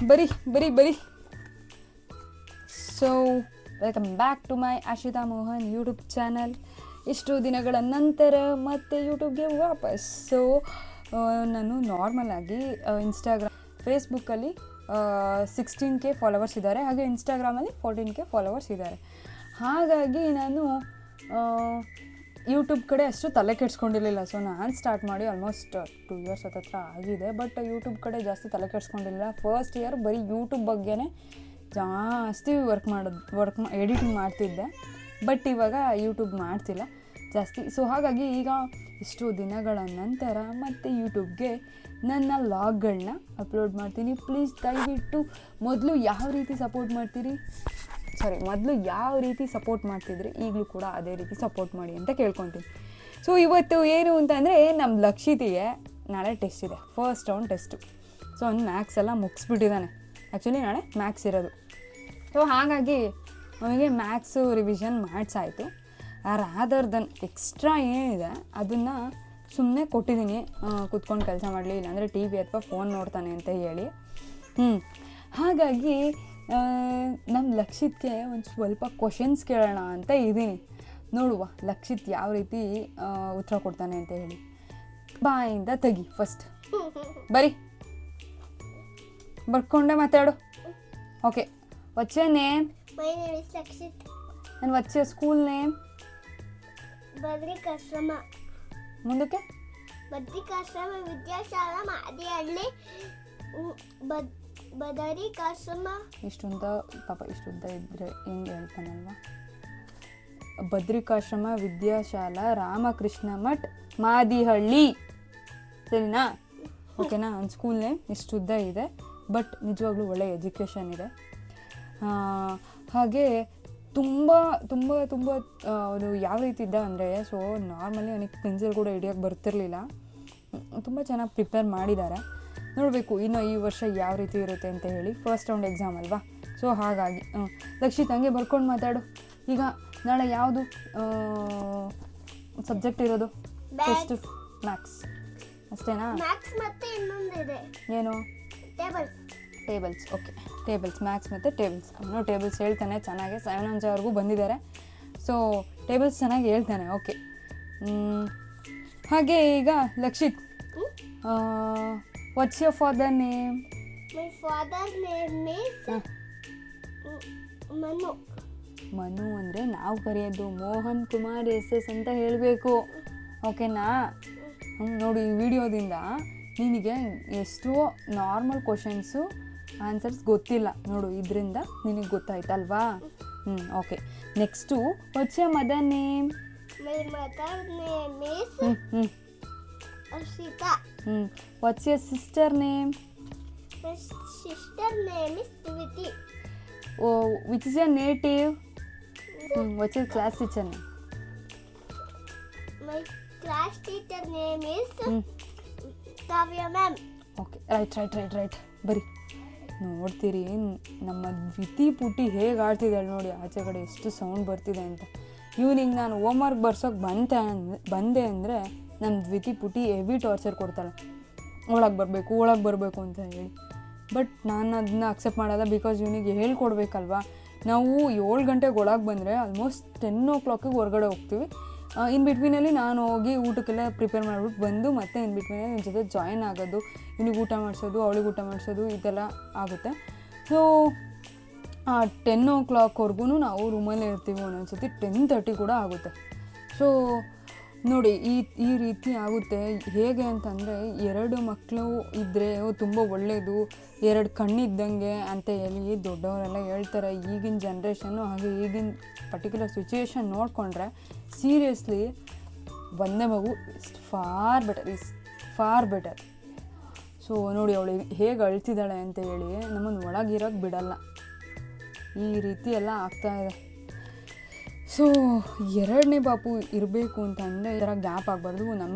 ಬರಿ ಬರಿ ಬರಿ. So welcome back to my Ashita Mohan YouTube channel. ಇಷ್ಟು ದಿನಗಳ ನಂತರ ಮತ್ತೆ ಯೂಟ್ಯೂಬ್ಗೆ ವಾಪಸ್. ಸೊ ನಾನು ನಾರ್ಮಲಾಗಿ ಫೇಸ್ಬುಕ್ಕಲ್ಲಿ 16K ಫಾಲೋವರ್ಸ್ ಇದ್ದಾರೆ, ಹಾಗೆ ಇನ್ಸ್ಟಾಗ್ರಾಮಲ್ಲಿ 14K ಫಾಲೋವರ್ಸ್ ಇದ್ದಾರೆ. ಹಾಗಾಗಿ ನಾನು ಯೂಟ್ಯೂಬ್ ಕಡೆ ಅಷ್ಟು ತಲೆ ಕೆಡಿಸ್ಕೊಂಡಿರಲಿಲ್ಲ. ಸೊ ನಾನು ಸ್ಟಾರ್ಟ್ ಮಾಡಿ ಆಲ್ಮೋಸ್ಟ್ 2 ಇಯರ್ಸ್ ಹತ್ರ ಆಗಿದೆ. ಬಟ್ ಯೂಟ್ಯೂಬ್ ಕಡೆ ಜಾಸ್ತಿ ತಲೆ ಕೆಡಿಸ್ಕೊಂಡಿರಲಿಲ್ಲ. ಫಸ್ಟ್ ಇಯರ್ ಬರೀ ಯೂಟ್ಯೂಬ್ ಬಗ್ಗೆನೇ ಜಾಸ್ತಿ ಎಡಿಟಿಂಗ್ ಮಾಡ್ತಿದ್ದೆ. ಬಟ್ ಇವಾಗ ಯೂಟ್ಯೂಬ್ ಮಾಡ್ತಿಲ್ಲ ಜಾಸ್ತಿ. ಸೊ ಹಾಗಾಗಿ ಈಗ ಇಷ್ಟು ದಿನಗಳ ನಂತರ ಮತ್ತೆ ಯೂಟ್ಯೂಬ್ಗೆ ನನ್ನ ವ್ಲಾಗ್ಗಳನ್ನ ಅಪ್ಲೋಡ್ ಮಾಡ್ತೀನಿ. ಪ್ಲೀಸ್ ದಯವಿಟ್ಟು ಮೊದಲು ಯಾವ ರೀತಿ ಸಪೋರ್ಟ್ ಮಾಡ್ತಿದ್ರಿ ಈಗಲೂ ಕೂಡ ಅದೇ ರೀತಿ ಸಪೋರ್ಟ್ ಮಾಡಿ ಅಂತ ಕೇಳ್ಕೊತೀನಿ. ಸೊ ಇವತ್ತು ಏನು ಅಂತಂದರೆ ನಮ್ಮ ಲಕ್ಷಿತಿಗೆ ನಾಳೆ ಟೆಸ್ಟ್ ಇದೆ, ಫಸ್ಟ್ ರೌಂಡ್ ಟೆಸ್ಟು. ಸೊ ಅವ್ನು ಮ್ಯಾಥ್ಸ್ ಎಲ್ಲ ಮುಗಿಸ್ಬಿಟ್ಟಿದ್ದಾನೆ. ಆ್ಯಕ್ಚುಲಿ ನಾಳೆ ಮ್ಯಾಥ್ಸ್ ಇರೋದು. ಸೊ ಹಾಗಾಗಿ ಅವನಿಗೆ ಮ್ಯಾಥ್ಸು ರಿವಿಷನ್ ಮಾಡಿಸಾಯಿತು. ರಾದರ್ ದನ್ ಎಕ್ಸ್ಟ್ರಾ ಏನಿದೆ ಅದನ್ನು ಸುಮ್ಮನೆ ಕೊಟ್ಟಿದ್ದೀನಿ, ಕೂತ್ಕೊಂಡು ಕೆಲಸ ಮಾಡಲಿ, ಇಲ್ಲಾಂದರೆ ಟಿ ವಿ ಅಥವಾ ಫೋನ್ ನೋಡ್ತಾನೆ ಅಂತ ಹೇಳಿ. ಹಾಗಾಗಿ ನಮ್ಮ ಲಕ್ಷಿತ್ಗೆ ಒಂದು ಸ್ವಲ್ಪ ಕ್ವಶನ್ಸ್ ಕೇಳೋಣ ಅಂತ ಇದ್ದೀನಿ. ನೋಡುವ ಲಕ್ಷಿತ್ ಯಾವ ರೀತಿ ಉತ್ತರ ಕೊಡ್ತಾನೆ ಅಂತ ಹೇಳಿ. ಬಾಯಿಂದ ತೆಗಿ ಫಸ್ಟ್, ಬರಿ ಬರ್ಕೊಂಡೆ ಮಾತಾಡು. Okay, what's your name? My name is Lakshit. And what's your school name? Badrikashrama. ಮುಂದಕ್ಕೆ? ಬದ್ರಿಕಾಶ್ರಮ ವಿದ್ಯಾಶಾಲಾ ಮಾದಿಹಳ್ಳಿ. ಬದರಿಕಾಶ್ರಮ. ಇಷ್ಟುಂತ ಇದ್ದರೆ ಹೆಂಗೆ ಹೇಳ್ತಾನಲ್ವ. ಬದ್ರಿಕಾಶ್ರಮ ವಿದ್ಯಾಶಾಲಾ ರಾಮಕೃಷ್ಣ ಮಠ್ ಮಾದಿಹಳ್ಳಿ, ಸರಿನಾ? ಓಕೆನಾ? ಒಂದು ಸ್ಕೂಲ್ ನೇಮ್ ಇಷ್ಟುದ್ದ ಇದೆ, ಬಟ್ ನಿಜವಾಗ್ಲೂ ಒಳ್ಳೆ ಎಜುಕೇಷನ್ ಇದೆ. ಹಾಗೆ ತುಂಬ ತುಂಬ ತುಂಬ ಅವನು ಯಾವ ರೀತಿ ಇದ್ದ ಅಂದರೆ, ಸೊ ನಾರ್ಮಲಿ ಅವನಿಗೆ ಪೆನ್ಸಿಲ್ ಕೂಡ ಹಿಡಿಯೋಕ್ಕೆ ಬರ್ತಿರ್ಲಿಲ್ಲ. ತುಂಬ ಚೆನ್ನಾಗಿ ಪ್ರಿಪೇರ್ ಮಾಡಿದ್ದಾರೆ. ನೋಡಬೇಕು ಇನ್ನು ಈ ವರ್ಷ ಯಾವ ರೀತಿ ಇರುತ್ತೆ ಅಂತ ಹೇಳಿ. ಫಸ್ಟ್ ರೌಂಡ್ ಎಕ್ಸಾಮ್ ಅಲ್ವಾ, ಸೊ ಹಾಗಾಗಿ ಲಕ್ಷಿತ್ ಹಂಗೆ ಬರ್ಕೊಂಡು ಮಾತಾಡು. ಈಗ ನಾಳೆ ಯಾವುದು ಸಬ್ಜೆಕ್ಟ್ ಇರೋದು? ಟೆಸ್ಟ್ ಮ್ಯಾಥ್ಸ್ ಅಷ್ಟೇನಾ? ಮ್ಯಾಥ್ಸ್ ಮತ್ತೆ ಇನ್ನೊಂದಿದೆ, ಏನು? ಟೇಬಲ್ಸ್. ಓಕೆ, ಟೇಬಲ್ಸ್, ಮ್ಯಾಥ್ಸ್ ಮತ್ತು ಟೇಬಲ್ಸ್. ಅವನು ಟೇಬಲ್ಸ್ ಹೇಳ್ತಾನೆ ಚೆನ್ನಾಗೆ. 7 ಬಂದಿದ್ದಾರೆ. ಸೊ ಟೇಬಲ್ಸ್ ಚೆನ್ನಾಗಿ ಹೇಳ್ತಾನೆ. ಓಕೆ, ಹಾಗೆ ಈಗ Lakshith, what's your father name? My father name is Manu. Manu ಅಂದರೆ ನಾವು ಕರೆಯೋದು ಮೋಹನ್ ಕುಮಾರ್ SS ಅಂತ ಹೇಳಬೇಕು. ಓಕೆನಾ? ನೋಡಿ, ಈ ವಿಡಿಯೋದಿಂದ ನಿನಗೆ ಎಷ್ಟೋ ನಾರ್ಮಲ್ ಕ್ವಶನ್ಸು ಆನ್ಸರ್ಸ್ ಗೊತ್ತಿಲ್ಲ. ನೋಡು, ಇದರಿಂದ ನಿನಗೆ ಗೊತ್ತಾಯ್ತಲ್ವಾ? Okay. Next, what's your mother name? My mother name is Ashita. What's your sister name? My sister name is Diviti. Which is your native? What's your class teacher name? My class teacher name is Kavya ma'am. Okay, right. ಬರಿ. ನೋಡ್ತೀರಿ ನಮ್ಮ ದ್ವಿತಿ ಪುಟಿ ಹೇಗೆ ಆಡ್ತಿದ್ದಾಳೆ ನೋಡಿ, ಆಚೆ ಕಡೆ ಎಷ್ಟು sound ಬರ್ತಿದೆ ಅಂತ. ಇವನಿಗೆ ನಾನು ಹೋಮ್ವರ್ಕ್ ಬರ್ಸೋಕೆ ಬಂದೆ ಅಂದರೆ ನಮ್ಮ ದ್ವಿತಿ ಪುಟಿ ಹೆವಿ ಟಾರ್ಚರ್ ಕೊಡ್ತಾಳೆ, ಒಳಗೆ ಬರಬೇಕು ಅಂತ ಹೇಳಿ. ಬಟ್ ನಾನು ಅದನ್ನ ಅಕ್ಸೆಪ್ಟ್ ಮಾಡೋಲ್ಲ, ಬಿಕಾಸ್ ಇವನಿಗೆ ಹೇಳ್ಕೊಡ್ಬೇಕಲ್ವಾ. ನಾವು 7 ಗಂಟೆಗೆ ಒಳಗೆ ಬಂದರೆ ಆಲ್ಮೋಸ್ಟ್ 10 o'clock ಹೊರಗಡೆ ಹೋಗ್ತೀವಿ. ಇನ್ ಬಿಟ್ವೀನಲ್ಲಿ ನಾನು ಹೋಗಿ ಊಟಕ್ಕೆಲ್ಲ ಪ್ರಿಪೇರ್ ಮಾಡಿಬಿಟ್ಟು ಬಂದು ಮತ್ತೆ ಇನ್ ಬಿಟ್ವೀನಲ್ಲಿ ನನ್ನ ಜೊತೆ ಜಾಯಿನ್ ಆಗೋದು, ಇವನಿಗೆ ಊಟ ಮಾಡಿಸೋದು, ಅವಳಿಗೆ ಊಟ ಮಾಡಿಸೋದು, ಇದೆಲ್ಲ ಆಗುತ್ತೆ. ಸೊ 10 o'clockವರೆಗೂ ನಾವು ರೂಮಲ್ಲೇ ಇರ್ತೀವಿ. ಒಂದೊಂದು ಸತಿ 10:30 ಕೂಡ ಆಗುತ್ತೆ. ಸೊ ನೋಡಿ, ಈ ರೀತಿ ಆಗುತ್ತೆ. ಹೇಗೆ ಅಂತಂದರೆ, 2 ಮಕ್ಕಳು ಇದ್ದರೆ ತುಂಬ ಒಳ್ಳೆಯದು, 2 ಕಣ್ಣಿದ್ದಂಗೆ ಅಂತ ಹೇಳಿ ದೊಡ್ಡವರೆಲ್ಲ ಹೇಳ್ತಾರೆ. ಈಗಿನ ಜನ್ರೇಷನ್ನು ಹಾಗೆ ಈಗಿನ ಪರ್ಟಿಕ್ಯುಲರ್ ಸಿಚುವೇಶನ್ ನೋಡಿಕೊಂಡ್ರೆ ಸೀರಿಯಸ್ಲಿ ಒಂದೇ ಮಗು ಫಾರ್ ಬೆಟರ್. ಸೊ ನೋಡಿ, ಅವಳು ಹೇಗೆ ಅಳ್ತಿದ್ದಾಳೆ ಅಂತ ಹೇಳಿ ನಮ್ಮನ್ನು ಒಳಗಿರೋಕ್ಕೆ ಬಿಡಲ್ಲ. ಈ ರೀತಿ ಎಲ್ಲ ಆಗ್ತಾಯಿದೆ. ಸೊ 2ನೇ ಪಾಪು ಇರಬೇಕು ಅಂತ ಅಂದರೆ ಈ ಥರ ಗ್ಯಾಪ್ ಆಗಬಾರ್ದು.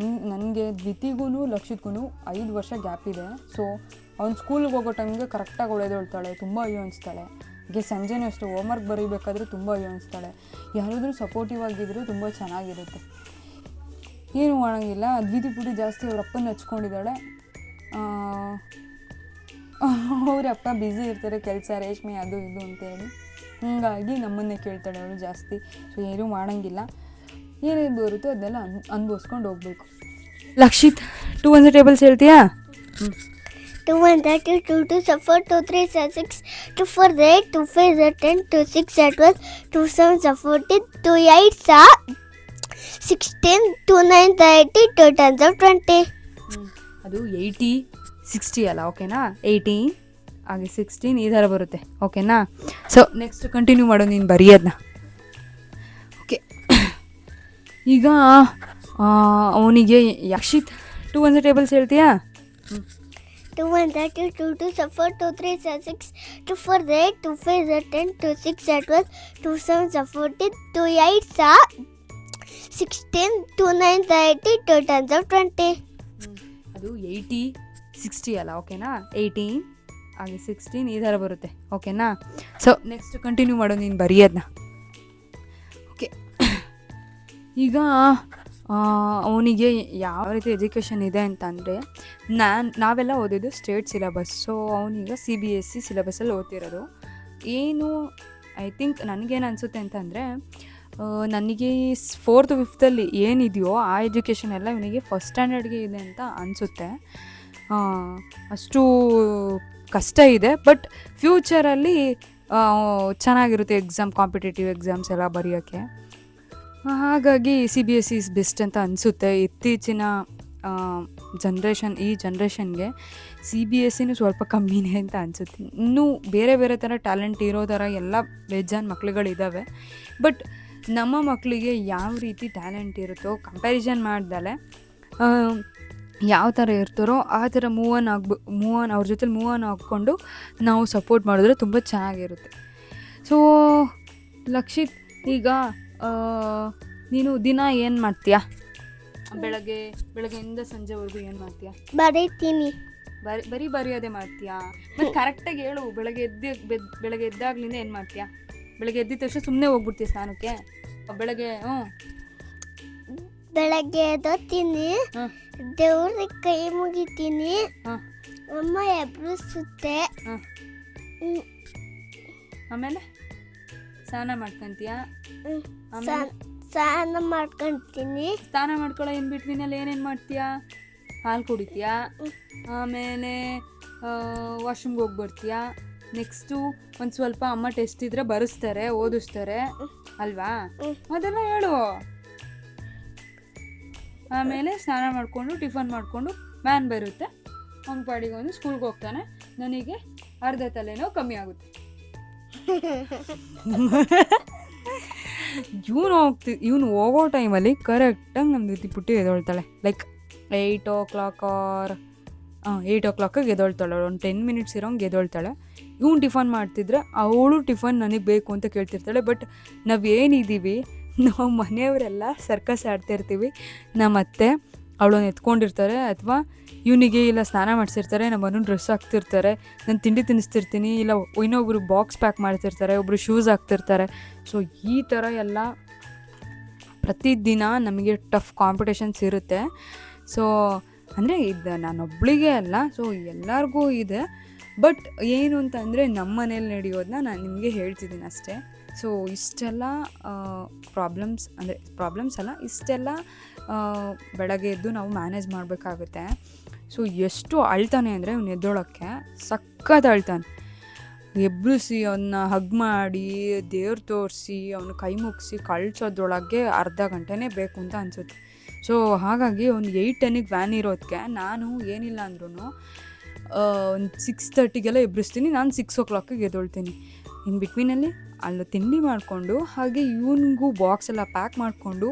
ನನಗೆ ದ್ವಿತಿಗೂ ಲಕ್ಷಿತ್ಗೂ 5 ವರ್ಷ ಗ್ಯಾಪ್ ಇದೆ. ಸೊ ಅವ್ನು ಸ್ಕೂಲ್ಗೆ ಹೋಗೋ ಟೈಮ್ಗೆ ಕರೆಕ್ಟಾಗಿ ಹೊಳೆದೊಳ್ತಾಳೆ, ತುಂಬ ಅಯ್ಯೋ ಅನಿಸ್ತಾಳೆ. ಹಾಗೆ ಸಂಜೆನೂ ಅಷ್ಟು ಹೋಮ್ವರ್ಕ್ ಬರೀಬೇಕಾದ್ರೆ ತುಂಬ ಅಯ್ಯೋ ಅನಿಸ್ತಾಳೆ. ಯಾರಾದರೂ ಸಪೋರ್ಟಿವ್ ಆಗಿದ್ದರೆ ತುಂಬ ಚೆನ್ನಾಗಿರುತ್ತೆ. ಏನೂ ಮಾಡೋಂಗಿಲ್ಲ. ದ್ವಿತಿ ಪುಟಿ ಜಾಸ್ತಿ ಅವ್ರ ಅಪ್ಪನ ಹಚ್ಕೊಂಡಿದ್ದಾಳೆ. ಅವರಪ್ಪ ಬ್ಯುಸಿ ಇರ್ತಾರೆ, ಕೆಲಸ ರೇಷ್ಮೆ ಅದು ಇದು ಅಂತೇಳಿ. ಹಂಗಾಗಿ ನಮ್ಮನ್ನೇ ಕೇಳ್ತಾಳೆ ಅವಳು ಜಾಸ್ತಿ. ಸೊ ಏನೂ ಮಾಡೋಂಗಿಲ್ಲ, ಏನೇನು ಬರುತ್ತೋ ಅದನ್ನೆಲ್ಲ ಅನ್ಭವಿಸ್ಕೊಂಡು ಹೋಗ್ಬೇಕು. ಲಕ್ಷಿತ್ 200 ಟೇಬಲ್ಸ್ ಹೇಳ್ತೀಯಾ? 2 1 30 2 2 4 2 3 6 2 4 8 2 5 10 2 6 12 2 7 14 2 8 16 2 9 30 2 10 20. ಅದು 80 60 ಅಲ್ಲ, ಓಕೆನಾ? 18 ಹಾಗೆ 16 ಈ ಥರ ಬರುತ್ತೆ, ಓಕೆನಾ? ಸೊ ನೆಕ್ಸ್ಟ್ ಕಂಟಿನ್ಯೂ ಮಾಡು ನೀನು ಬರೆಯೋದನ್ನ. ಓಕೆ, ಈಗ ಅವನಿಗೆ ಯಕ್ಷಿತ್ 200 ಟೇಬಲ್ಸ್ ಹೇಳ್ತೀಯಾ? 2 1 30 2 2 4 2 3 6 2 4 8 2 5 10 2 6 12 2 7 14 2 8 16 2 9 30 2 10 20. ಅದು 80 60 ಅಲ್ಲ, ಓಕೆನಾ? 18 ಹಾಗೆ 16 ಈ ಥರ ಬರುತ್ತೆ, ಓಕೆನಾ? ಸೊ ನೆಕ್ಸ್ಟ್ ಕಂಟಿನ್ಯೂ ಮಾಡು ನೀನು ಬರೆಯೋದನ್ನ. ಓಕೆ, ಈಗ ಅವನಿಗೆ ಯಾವ ರೀತಿ ಎಜುಕೇಷನ್ ಇದೆ ಅಂತಂದರೆ, ನಾವೆಲ್ಲ ಓದಿದ್ದು ಸ್ಟೇಟ್ ಸಿಲೆಬಸ್. ಸೊ ಅವನೀಗ CBSE ಸಿಲೆಬಸ್ಸಲ್ಲಿ ಓದ್ತಿರೋದು. ಏನು ಐ ಥಿಂಕ್ ನನಗೇನು ಅನಿಸುತ್ತೆ ಅಂತಂದರೆ, ನನಗೆ 4th 5th ಏನಿದೆಯೋ ಆ ಎಜುಕೇಷನ್ ಎಲ್ಲ ಇವನಿಗೆ ಫಸ್ಟ್ ಸ್ಟ್ಯಾಂಡರ್ಡ್ಗೆ ಇದೆ ಅಂತ ಅನಿಸುತ್ತೆ. ಅಷ್ಟು ಕಷ್ಟ ಇದೆ, ಬಟ್ ಫ್ಯೂಚರಲ್ಲಿ ಚೆನ್ನಾಗಿರುತ್ತೆ ಕಾಂಪಿಟೇಟಿವ್ ಎಕ್ಸಾಮ್ಸ್ ಎಲ್ಲ ಬರೆಯೋಕ್ಕೆ. ಹಾಗಾಗಿ CBSE ಇಸ್ ಬೆಸ್ಟ್ ಅಂತ ಅನಿಸುತ್ತೆ. ಇತ್ತೀಚಿನ ಈ ಜನ್ರೇಷನ್ಗೆ CBSEನೂ ಸ್ವಲ್ಪ ಕಮ್ಮಿನೇ ಅಂತ ಅನಿಸುತ್ತೆ. ಇನ್ನೂ ಬೇರೆ ಬೇರೆ ಥರ ಟ್ಯಾಲೆಂಟ್ ಇರೋ ಥರ ಎಲ್ಲ ಬೇಜಾನ್ ಮಕ್ಳುಗಳಿದ್ದಾವೆ, ಬಟ್ ನಮ್ಮ ಮಕ್ಕಳಿಗೆ ಯಾವ ರೀತಿ ಟ್ಯಾಲೆಂಟ್ ಇರುತ್ತೋ ಕಂಪ್ಯಾರಿಸನ್ ಮಾಡ್ದಲೆ ಯಾವ ಥರ ಇರ್ತಾರೋ ಆ ಥರ ಅವ್ರ ಜೊತೆ ಮೂವ್ ಆನ್ ಹಾಕ್ಕೊಂಡು ನಾವು ಸಪೋರ್ಟ್ ಮಾಡಿದ್ರೆ ತುಂಬ ಚೆನ್ನಾಗಿರುತ್ತೆ. ಸೊ ಲಕ್ಷಿತ್, ಈಗ ನೀನು ದಿನ ಏನು ಮಾಡ್ತೀಯಾ? ಬೆಳಗ್ಗೆಯಿಂದ ಸಂಜೆವರೆಗೂ ಏನು ಮಾಡ್ತೀಯಾ? ಬರೀತೀನಿ. ಬರೀ ಬರೆಯೋದೇ ಮಾಡ್ತೀಯಾ? ಮತ್ತು ಕರೆಕ್ಟಾಗಿ ಹೇಳು. ಬೆಳಗ್ಗೆ ಎದ್ದಾಗ್ಲಿಂದ ಏನು ಮಾಡ್ತೀಯಾ? ಬೆಳಗ್ಗೆ ಎದ್ದಿದ ತಕ್ಷಣ ಸುಮ್ಮನೆ ಹೋಗ್ಬಿಡ್ತೀಯ ಸ್ನಾನಕ್ಕೆ? ಬೆಳಗ್ಗೆ ಎದ್ದೋತೀನಿ, ದೇವ್ರಿಗೆ ಕೈ ಮುಗಿತೀನಿ, ಅಮ್ಮ ಎಬ್ಬಿಸುತ್ತೆ, ಆಮೇಲೆ ಸ್ನಾನ ಮಾಡ್ಕೊಂತೀಯಾ? ಸ್ನಾನ ಮಾಡ್ಕೊಂತೀನಿ. ಸ್ನಾನ ಮಾಡ್ಕೊಳ್ಳೋ ಏನು ಬಿಟ್ವಿನಲ್ಲಿ ಏನೇನು ಮಾಡ್ತೀಯಾ? ಹಾಲು ಕುಡಿತೀಯಾ, ಆಮೇಲೆ ವಾಶ್ರೂಮ್ಗೆ ಹೋಗಿ ಬರ್ತೀಯಾ, ನೆಕ್ಸ್ಟು ಒಂದು ಸ್ವಲ್ಪ ಅಮ್ಮ ಟೆಸ್ಟ್ ಇದ್ದರೆ ಬರೆಸ್ತಾರೆ, ಓದಿಸ್ತಾರೆ ಅಲ್ವಾ? ಅದೆಲ್ಲ ಹೇಳು. ಆಮೇಲೆ ಸ್ನಾನ ಮಾಡಿಕೊಂಡು ಟಿಫನ್ ಮಾಡಿಕೊಂಡು ವ್ಯಾನ್ ಬರುತ್ತೆ, ಅವ್ನ ಪಾಡಿಗೆ ಒಂದು ಸ್ಕೂಲ್ಗೆ ಹೋಗ್ತಾನೆ, ನನಗೆ ಅರ್ಧ ತಲೆನೋ ಕಮ್ಮಿ ಆಗುತ್ತೆ. ಇವನು ಹೋಗೋ ಟೈಮಲ್ಲಿ ಕರೆಕ್ಟಾಗಿ ನಮ್ಮ ಜೊತೆ ಪುಟ್ಟಿ ಎದೊಳ್ತಾಳೆ. Like 8 o'clock R 8 o'clock ಎದೊಳ್ತಾಳೆ. ಒಂದು 10 minutes ಇರೋಂಗೆ ಎದೊಳ್ತಾಳೆ. ಇವ್ನು ಟಿಫನ್ ಮಾಡ್ತಿದ್ರೆ ಅವಳು ಟಿಫನ್ ನನಗೆ ಬೇಕು ಅಂತ ಕೇಳ್ತಿರ್ತಾಳೆ. ಬಟ್ ನಾವೇನಿದ್ದೀವಿ, ನಾವು ಮನೆಯವರೆಲ್ಲ ಸರ್ಕಸ್ ಆಡ್ತಿರ್ತೀವಿ. ನಮ್ಮತ್ತೆ ಅವಳನ್ನು ಎತ್ಕೊಂಡಿರ್ತಾರೆ, ಅಥವಾ ಇವನಿಗೆ ಇಲ್ಲ ಸ್ನಾನ ಮಾಡಿಸಿರ್ತಾರೆ, ನಮ್ಮ ಮನೆ ಡ್ರೆಸ್ ಹಾಕ್ತಿರ್ತಾರೆ, ನಾನು ತಿಂಡಿ ತಿನ್ನಿಸ್ತಿರ್ತೀನಿ, ಇಲ್ಲ ಇನ್ನೊಬ್ರು ಬಾಕ್ಸ್ ಪ್ಯಾಕ್ ಮಾಡ್ತಿರ್ತಾರೆ, ಒಬ್ಬರು ಶೂಸ್ ಹಾಕ್ತಿರ್ತಾರೆ. ಸೊ ಈ ಥರ ಎಲ್ಲ ಪ್ರತಿದಿನ ನಮಗೆ ಟಫ್ ಕಾಂಪಿಟೇಷನ್ಸ್ ಇರುತ್ತೆ. ಸೊ ಅಂದರೆ ಇದು ನಾನೊಬ್ಬಳಿಗೆ ಅಲ್ಲ, ಸೊ ಎಲ್ಲರಿಗೂ ಇದೆ. ಬಟ್ ಏನು ಅಂತಂದರೆ ನಮ್ಮ ಮನೇಲಿ ನಡೆಯೋದನ್ನ ನಾನು ನಿಮಗೆ ಹೇಳ್ತಿದ್ದೀನಿ ಅಷ್ಟೇ. ಸೊ ಇಷ್ಟೆಲ್ಲ ಪ್ರಾಬ್ಲಮ್ಸ್ ಅಲ್ಲ, ಇಷ್ಟೆಲ್ಲ ಬೆಳಗ್ಗೆ ಎದ್ದು ನಾವು ಮ್ಯಾನೇಜ್ ಮಾಡಬೇಕಾಗುತ್ತೆ. ಸೊ ಎಷ್ಟು ಅಳ್ತಾನೆ ಅಂದರೆ ಅವ್ನು ಎದ್ದೊಳಕ್ಕೆ ಸಖತ್ ಅಳ್ತಾನೆ. ಎಬ್ಬಿಸಿ ಅವನ್ನ ಹಗ್ ಮಾಡಿ ದೇವ್ರು ತೋರಿಸಿ ಅವನು ಕೈ ಮುಗಿಸಿ ಕಳ್ಸೋದ್ರೊಳಗೆ ಅರ್ಧ ಗಂಟೆನೇ ಬೇಕು ಅಂತ ಅನಿಸುತ್ತೆ. ಸೊ ಹಾಗಾಗಿ ಒಂದು 8-10 ವ್ಯಾನ್ ಇರೋದಕ್ಕೆ ನಾನು ಏನಿಲ್ಲ ಅಂದ್ರೂ ಒಂದು 6:30 ಎಬ್ಬಿಸ್ತೀನಿ. ನಾನು 6 o'clock ಎದ್ದೊಳ್ತೀನಿ. ಇನ್ ಬಿಟ್ವೀನಲ್ಲಿ ಅಲ್ಲಿ ತಿಂಡಿ ಮಾಡಿಕೊಂಡು, ಹಾಗೆ ಇವನಿಗೂ ಬಾಕ್ಸ್ ಎಲ್ಲ ಪ್ಯಾಕ್ ಮಾಡಿಕೊಂಡು,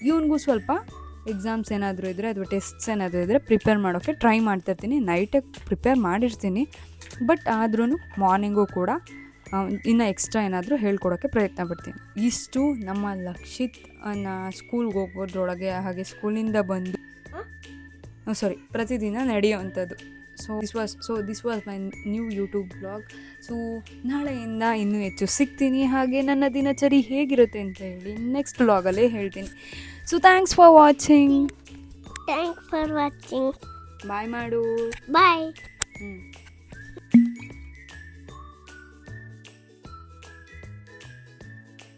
ಇವನಿಗೂ ಸ್ವಲ್ಪ ಎಕ್ಸಾಮ್ಸ್ ಏನಾದರೂ ಇದ್ದರೆ ಅಥವಾ ಟೆಸ್ಟ್ಸ್ ಏನಾದರೂ ಇದ್ದರೆ ಪ್ರಿಪೇರ್ ಮಾಡೋಕ್ಕೆ ಟ್ರೈ ಮಾಡ್ತಾಯಿರ್ತೀನಿ. ನೈಟೇ ಪ್ರಿಪೇರ್ ಮಾಡಿರ್ತೀನಿ, ಬಟ್ ಆದ್ರೂ ಮಾರ್ನಿಂಗು ಕೂಡ ಇನ್ನು ಎಕ್ಸ್ಟ್ರಾ ಏನಾದರೂ ಹೇಳ್ಕೊಡೋಕ್ಕೆ ಪ್ರಯತ್ನ ಪಡ್ತೀನಿ. ಇಷ್ಟು ನಮ್ಮ ಲಕ್ಷಿತ್ ಸ್ಕೂಲ್ಗೆ ಹೋಗೋದ್ರೊಳಗೆ, ಹಾಗೆ ಸ್ಕೂಲಿಂದ ಬಂದು ಪ್ರತಿದಿನ ನಡೆಯುವಂಥದ್ದು. This was my new YouTube blog. So ನಾಳೆಯಿಂದ ಇನ್ನೂ ಹೆಚ್ಚು ಸಿಗ್ತೀನಿ. ಹಾಗೆ ನನ್ನ ದಿನಚರಿ ಹೇಗಿರುತ್ತೆ ಅಂತ ಹೇಳಿ ನೆಕ್ಸ್ಟ್ ಬ್ಲಾಗಲ್ಲೇ ಹೇಳ್ತೀನಿ. So thanks for watching. Bye ಮಾಡು. ಬಾಯ್.